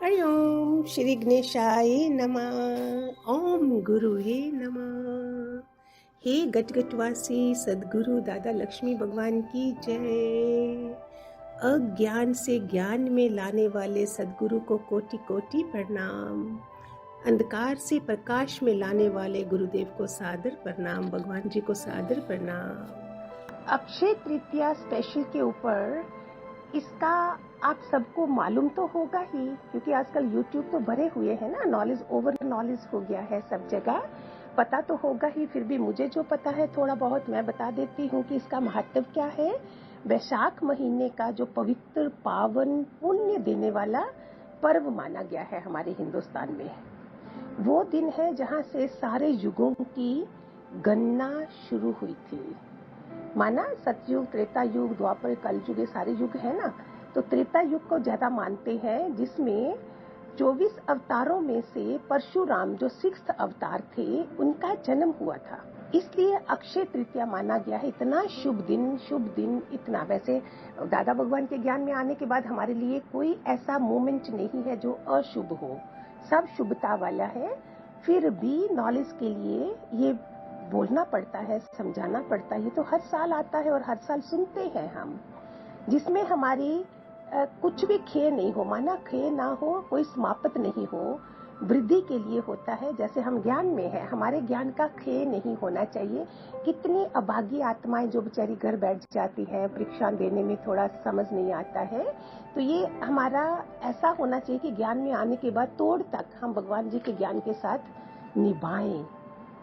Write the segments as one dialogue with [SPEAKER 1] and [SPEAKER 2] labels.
[SPEAKER 1] हरि ओम श्री गणेशाय नमः। ओम गुरुवे नमः। हे गटगटवासी सद्गुरु दादा लक्ष्मी भगवान की जय। अज्ञान से ज्ञान में लाने वाले सद्गुरु को कोटि कोटि प्रणाम। अंधकार से प्रकाश में लाने वाले गुरुदेव को सादर प्रणाम, भगवान जी को सादर प्रणाम। अक्षय तृतीया स्पेशल के ऊपर इसका आप सबको मालूम तो होगा ही, क्योंकि आजकल YouTube तो भरे हुए हैं ना, नॉलेज ओवर नॉलेज हो गया है, सब जगह पता तो होगा ही। फिर भी मुझे जो पता है थोड़ा बहुत मैं बता देती हूँ कि इसका महत्व क्या है। वैशाख महीने का जो पवित्र पावन पुण्य देने वाला पर्व माना गया है हमारे हिंदुस्तान में, वो दिन है जहाँ से सारे युगों की गणना शुरू हुई थी। माना सतयुग, त्रेता युग, द्वापर, कलयुग, ये सारे युग है ना, तो त्रेता युग को ज्यादा मानते हैं, जिसमें 24 अवतारों में से परशुराम जो 6th अवतार थे, उनका जन्म हुआ था। इसलिए अक्षय तृतीया माना गया है। इतना शुभ दिन इतना। वैसे दादा भगवान के ज्ञान में आने के बाद हमारे लिए कोई ऐसा मोमेंट नहीं है जो अशुभ हो, सब शुभता वाला है। फिर भी नॉलेज के लिए ये बोलना पड़ता है, समझाना पड़ता है। ये तो हर साल आता है और हर साल सुनते हैं हम, जिसमें हमारी कुछ भी खेय नहीं हो, माना खेय ना हो, कोई समाप्त नहीं हो, वृद्धि के लिए होता है। जैसे हम ज्ञान में है, हमारे ज्ञान का खेय नहीं होना चाहिए। कितनी अभागी आत्माएं जो बेचारी घर बैठ जाती है, परीक्षा देने में थोड़ा समझ नहीं आता है, तो ये हमारा ऐसा होना चाहिए कि ज्ञान में आने के बाद तोड़ तक हम भगवान जी के ज्ञान के साथ निभाएं,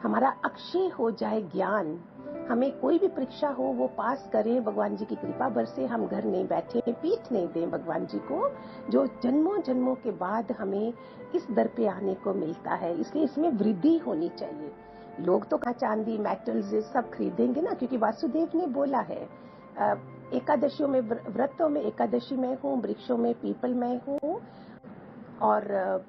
[SPEAKER 1] हमारा अक्षय हो जाए ज्ञान। हमें कोई भी परीक्षा हो वो पास करें, भगवान जी की कृपा बरसे, हम घर नहीं बैठे, पीठ नहीं दें भगवान जी को, जो जन्मों जन्मों के बाद हमें इस दर पे आने को मिलता है। इसलिए इसमें वृद्धि होनी चाहिए। लोग तो चांदी, मेटल्स सब खरीदेंगे ना, क्योंकि वासुदेव ने बोला है, एकादशियों में, व्रतों में एकादशी में हूँ, वृक्षों में पीपल में हूँ, और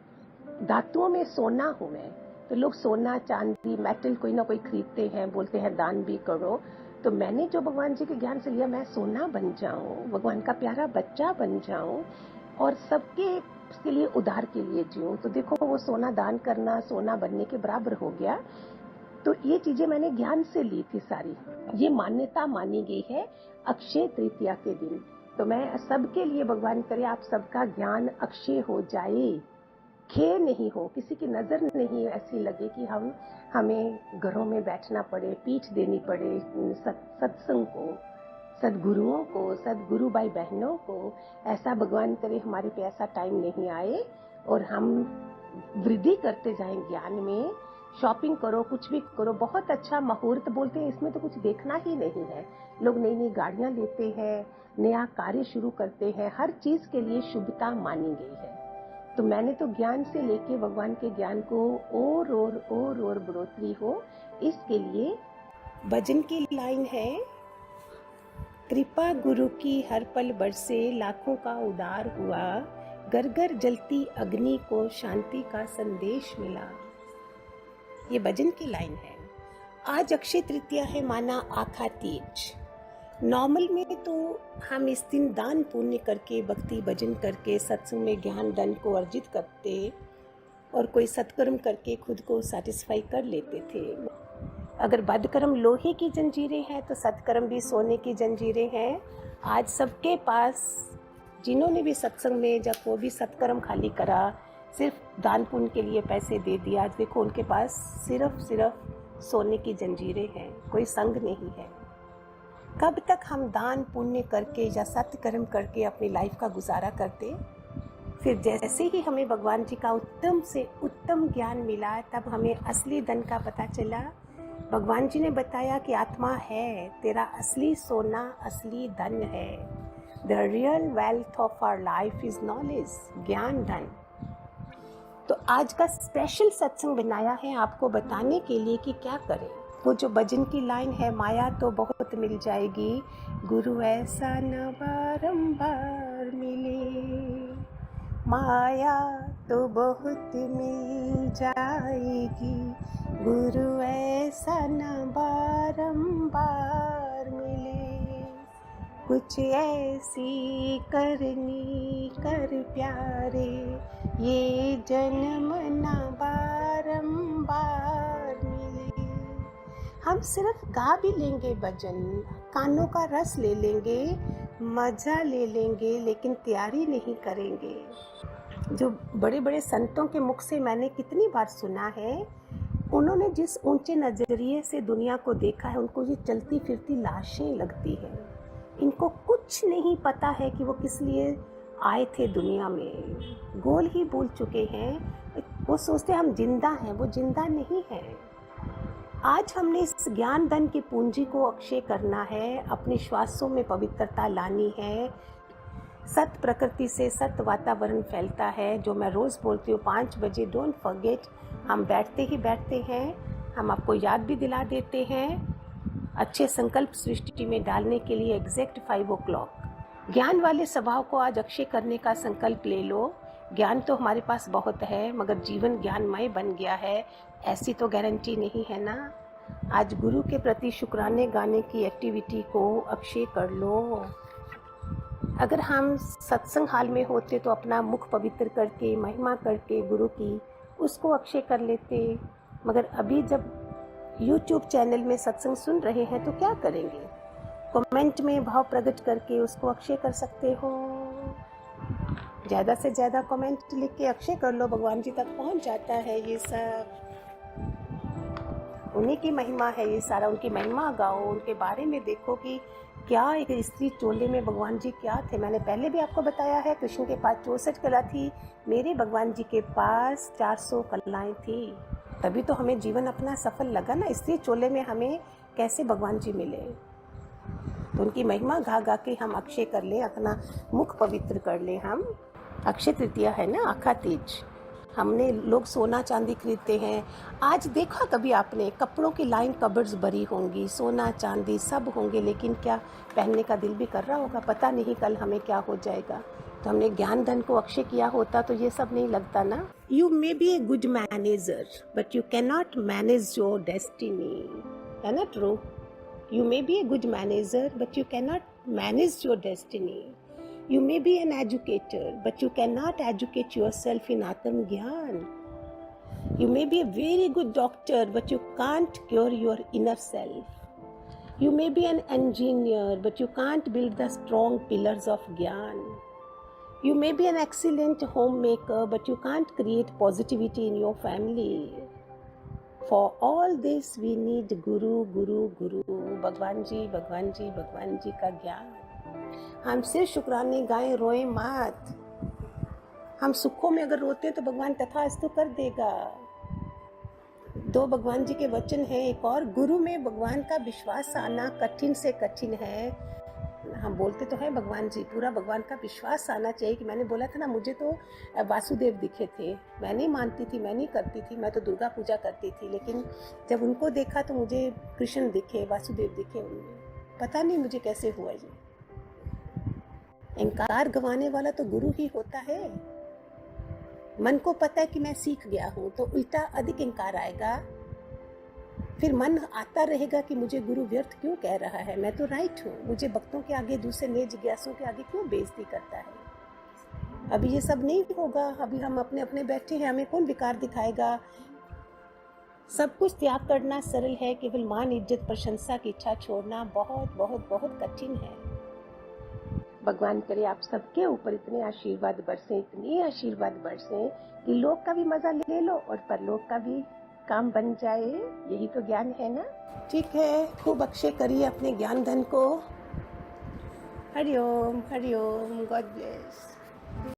[SPEAKER 1] धातुओं में सोना हूँ मैं। तो लोग सोना, चांदी, मेटल कोई ना कोई खरीदते हैं, बोलते हैं दान भी करो। तो मैंने जो भगवान जी के ज्ञान से लिया, मैं सोना बन जाऊं, भगवान का प्यारा बच्चा बन जाऊं और सबके उसके लिए उद्धार के लिए जीऊं। तो देखो, वो सोना दान करना सोना बनने के बराबर हो गया। तो ये चीजें मैंने ज्ञान से ली थी सारी। ये मान्यता मानी गई है अक्षय तृतीया के दिन। तो मैं सबके लिए भगवान करे आप सबका ज्ञान अक्षय हो जाए, खेय नहीं हो, किसी की नजर नहीं ऐसी लगे कि हमें घरों में बैठना पड़े, पीठ देनी पड़े सत्संग को, सदगुरुओं को, सदगुरु भाई बहनों को। ऐसा भगवान करे हमारे पे ऐसा टाइम नहीं आए और हम वृद्धि करते जाएं ज्ञान में। शॉपिंग करो, कुछ भी करो, बहुत अच्छा मुहूर्त बोलते हैं, इसमें तो कुछ देखना ही नहीं है। लोग नई नई गाड़ियां लेते हैं, नया कार्य शुरू करते हैं, हर चीज के लिए शुभता मानी गई है। तो मैंने तो ज्ञान से लेके भगवान के ज्ञान को और बढ़ोतरी हो, इसके लिए भजन की लाइन है, कृपा गुरु की हर पल बरसे, लाखों का उद्धार हुआ, घर घर जलती अग्नि को शांति का संदेश मिला। ये भजन की लाइन है। आज अक्षय तृतीया है, माना आखा तीज। नॉर्मल में तो हम इस दिन दान पुण्य करके, भक्ति भजन करके, सत्संग में ज्ञान धन को अर्जित करते और कोई सत्कर्म करके खुद को सेटिस्फाई कर लेते थे। अगर बदकर्म लोहे की जंजीरें हैं तो सत्कर्म भी सोने की जंजीरें हैं। आज सबके पास, जिन्होंने भी सत्संग में जब वो भी सत्कर्म खाली करा, सिर्फ दान पुण्य के लिए पैसे दे दिया, आज देखो उनके पास सिर्फ सोने की जंजीरें हैं, कोई संग नहीं है। कब तक हम दान पुण्य करके या सत्कर्म करके अपनी लाइफ का गुजारा करते? फिर जैसे ही हमें भगवान जी का उत्तम से उत्तम ज्ञान मिला, तब हमें असली धन का पता चला। भगवान जी ने बताया कि आत्मा है तेरा असली सोना, असली धन है। The real wealth of our life is knowledge, ज्ञान धन। तो आज का स्पेशल सत्संग बनाया है आपको बताने के लिए कि क्या करें। वो जो भजन की लाइन है, माया तो बहुत मिल जाएगी, गुरु ऐसा न बारंबार मिले, माया तो बहुत मिल जाएगी, गुरु ऐसा न बारंबार मिले, कुछ ऐसी करनी कर प्यारे, ये जन्म न बारंबार मिले। हम सिर्फ गा भी लेंगे भजन, कानों का रस ले लेंगे, मजा ले लेंगे, लेकिन तैयारी नहीं करेंगे। जो बड़े बड़े संतों के मुख से मैंने कितनी बार सुना है, उन्होंने जिस ऊंचे नजरिए से दुनिया को देखा है, उनको ये चलती फिरती लाशें लगती है। इनको कुछ नहीं पता है कि वो किस लिए आए थे दुनिया में, गोल ही भूल चुके हैं। वो सोचते हम जिंदा हैं, वो जिंदा नहीं है। आज हमने इस ज्ञान धन की पूंजी को अक्षय करना है, अपने श्वासों में पवित्रता लानी है। सत प्रकृति से सत वातावरण फैलता है, जो मैं रोज़ बोलती हूँ 5 बजे डोंट फॉरगेट। हम बैठते ही बैठते हैं, हम आपको याद भी दिला देते हैं अच्छे संकल्प सृष्टि में डालने के लिए एग्जैक्ट 5 o'clock। ज्ञान वाले स्वभाव को आज अक्षय करने का संकल्प ले लो। ज्ञान तो हमारे पास बहुत है, मगर जीवन ज्ञानमय बन गया है, ऐसी तो गारंटी नहीं है ना। आज गुरु के प्रति शुक्राने गाने की एक्टिविटी को अक्षय कर लो। अगर हम सत्संग हाल में होते तो अपना मुख पवित्र करके, महिमा करके गुरु की, उसको अक्षय कर लेते। मगर अभी जब YouTube चैनल में सत्संग सुन रहे हैं तो क्या करेंगे? कमेंट में भाव प्रकट करके उसको अक्षय कर सकते हो। ज़्यादा से ज़्यादा कमेंट लिख के अक्षय कर लो, भगवान जी तक पहुंच जाता है ये सब। उन्हीं की महिमा है ये सारा, उनकी महिमा गाओ, उनके बारे में देखो कि क्या एक स्त्री चोले में भगवान जी क्या थे। मैंने पहले भी आपको बताया है, कृष्ण के पास 64 कला थी, मेरे भगवान जी के पास 400 कलाएं थी। तभी तो हमें जीवन अपना सफल लगा ना। स्त्री चोले में हमें कैसे भगवान जी मिले? तो उनकी महिमा गा गा के हम अक्षय कर ले, अपना मुख पवित्र कर ले। हम अक्षय तृतीया है ना, आखा तीज, हमने लोग सोना चांदी खरीदते हैं। आज देखा कभी आपने, कपड़ों की लाइन कबर्ड्स भरी होंगी, सोना चांदी सब होंगे, लेकिन क्या पहनने का दिल भी कर रहा होगा? पता नहीं कल हमें क्या हो जाएगा। तो हमने ज्ञान धन को अक्षय किया होता तो ये सब नहीं लगता ना। You may be a good manager but you can not manage your destiny, है ना true? You may be a good manager but you can not manage your destiny. You may be an educator, but you cannot educate yourself in Atma Gyan. You may be a very good doctor, but you can't cure your inner self. You may be an engineer, but you can't build the strong pillars of Gyan. You may be an excellent homemaker, but you can't create positivity in your family. For all this, we need Guru, Guru, Guru. भगवान जी, भगवान जी, भगवान जी का ज्ञान। हम सिर्फ शुक्राने गाएं, रोए मत। हम सुखों में अगर रोते तो भगवान तथास्तु कर देगा। 2 भगवान जी के वचन हैं। एक और, गुरु में भगवान का विश्वास आना कठिन से कठिन है। हम बोलते तो हैं भगवान जी, पूरा भगवान का विश्वास आना चाहिए। कि मैंने बोला था ना, मुझे तो वासुदेव दिखे थे, मैं नहीं मानती थी, मैं नहीं करती थी, मैं तो दुर्गा पूजा करती थी, लेकिन जब उनको देखा तो मुझे कृष्ण दिखे, वासुदेव दिखे उनमें। पता नहीं मुझे कैसे हुआ ये। अहंकार गंवाने वाला तो गुरु ही होता है। मन को पता है कि मैं सीख गया हूँ, तो उल्टा अधिक अहंकार आएगा। फिर मन आता रहेगा कि मुझे गुरु व्यर्थ क्यों कह रहा है, मैं तो राइट हूँ। मुझे भक्तों के आगे, दूसरे नए जिज्ञासुओं के आगे क्यों बेइज्जती करता है? अभी ये सब नहीं होगा। अभी हम अपने अपने बैठे हैं, हमें कौन विकार दिखाएगा? सब कुछ त्याग करना सरल है, केवल मान, इज्जत, प्रशंसा की इच्छा छोड़ना बहुत बहुत बहुत कठिन है। भगवान करे आप सबके ऊपर इतने आशीर्वाद बरसे, इतने आशीर्वाद बरसे कि लोक का भी मजा ले लो और परलोक का भी काम बन जाए। यही तो ज्ञान है ना। ठीक है, खूब अक्षय करिए अपने ज्ञान धन को। Hariom, Hariom, God bless.